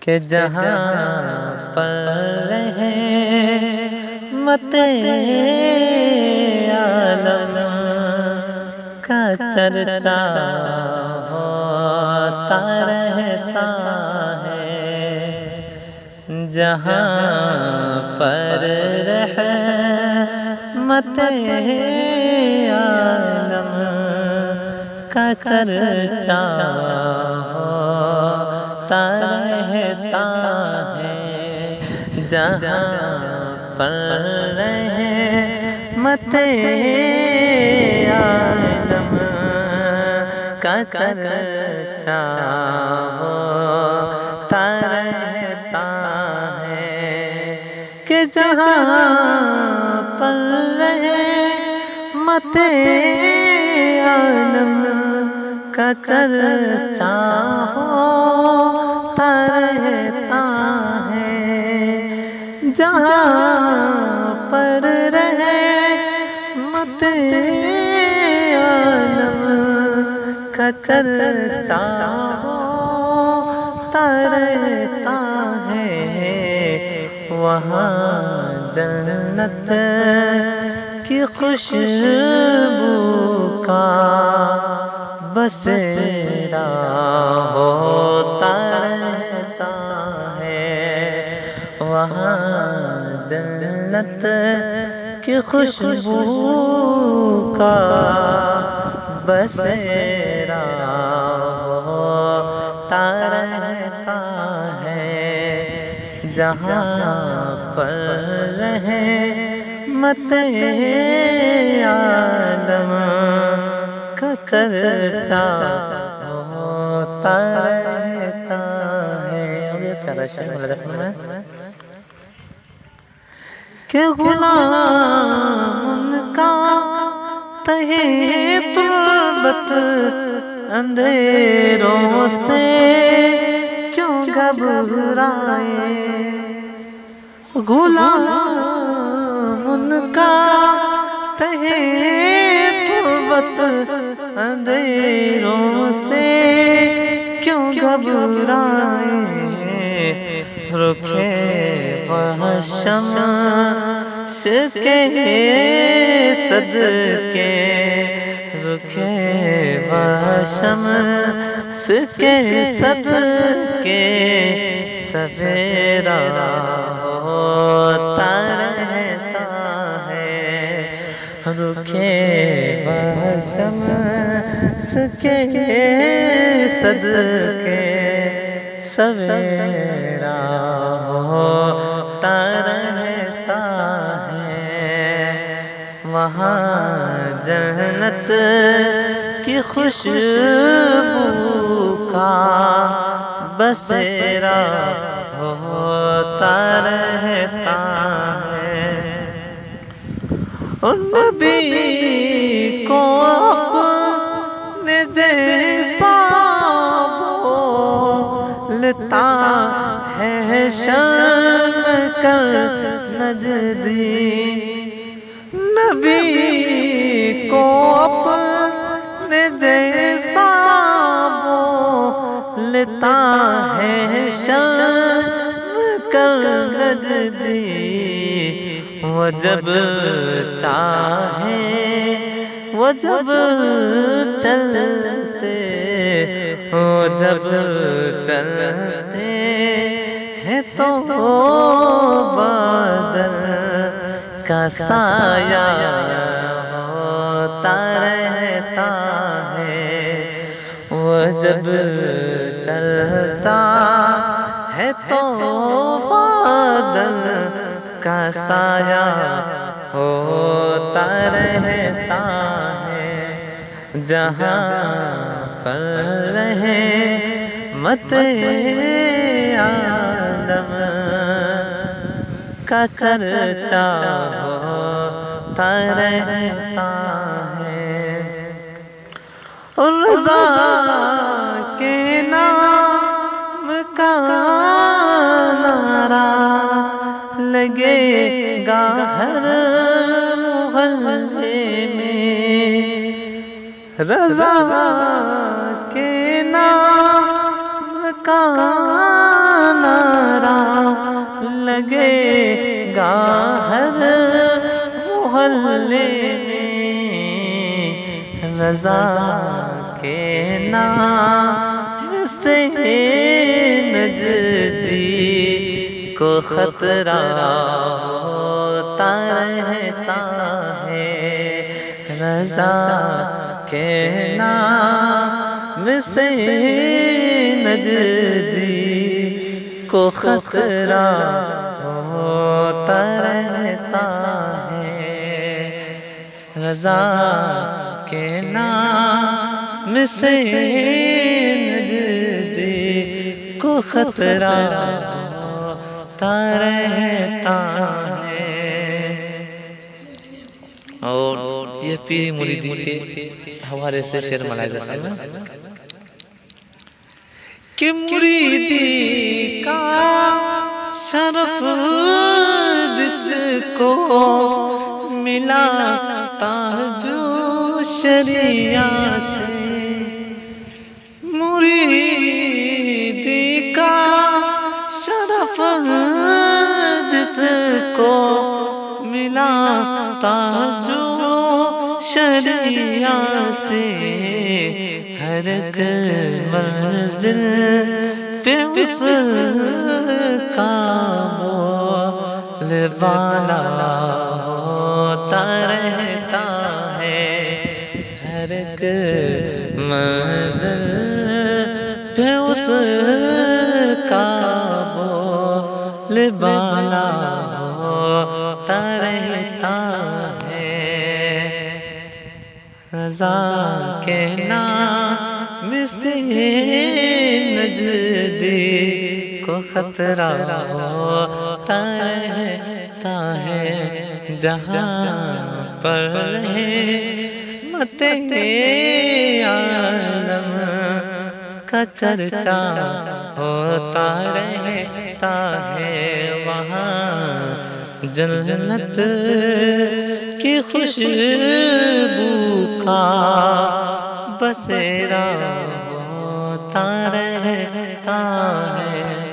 کہ جہاں پر رحمت عالم کا چرچا ہوتا رہتا ہے، جہاں پر رحمت عالم کا چرچا ہوتا رہتا ہے، جہاں پر رحمت عالم کا چرچا ہوتا رہتا ہے، کہ جہاں پر رحمت عالم کا چرچا ہوتا رہتا ہے، جہاں پر رحمت عالم کا چرچا ہوتا رہتا ہے، وہاں جنت کی خوشبو کا بسیرا ہوتا رہتا ہے، وہاں جنت کی خوشبو کا بسیرا ہوتا رہتا ہے، جہاں پر رحمت عالم کا چرچا ہوتا رہتا ہے۔ اور یہ پیارا شعر ہے کہ غلام ان کا تہے تربت اندھیروں سے کیوں گھبرائے، غلام ان کا تہے تربت اندھیروں سے کیوں گھبرائے، رکھے وہ شمس کے صدقے، رکھے وہ شمس کے صدقے، سویرا ہوتا رہتا ہے، رکھے وہ شمس کے صدقے، سویرا ہوتا رہتا ہے، وہاں جنت کی خوشبو کا بسیرا ہوتا رہتا ہے، اور نبی کو اپنے جیسا بولتا ہے شرم کر نجدی، نبی کو اپنے جیسا بولتا ہے شرم کر نجدی، وہ جب چاہے وہ جب چلتے، وہ جب چلتے ہیں تو بادل کا سایہ ہوتا رہتا ہے، وہ جب چلتا ہے تو بادل کا سایہ ہوتا رہتا ہے، جہاں پر رحمت عالم کا چرچا ہوتا رہتا ہے، اور رضا کے نام کا نعرہ لگے گا ہر محلے میں، رضا کے نام کا محلے میں رضا کے نام سے نجدی کو خطرہ ہوتا رہتا ہے، رضا کے نام سے نجدی کو خطرہ ہوتا رہتا ہے، رضا کے نام سے نجدی کو خطرہ ہوتا رہتا ہے۔ اور یہ پیر مریدی کے حوالے سے شعر ملایا جاتا ہے کہ مریدی کا شرف جس کو ملا تاج و شریعہ سے، مریدی کا شرف جس کو ملا تاج و شریعہ سے، ہر ایک منزل پہ اس کا بول بالا ہوتا رہتا ہے، ہر ایک منزل پہ اس کا بول بالا ہوتا رہتا ہے، رضا کے نام سے نجدی کو خطرہ ہوتا رہتا ہے، جہاں پر رحمت عالم کا چرچا ہوتا رہتا ہے، وہاں جنت کی خوشبو کا بسیرا ہوتا رہتا ہے۔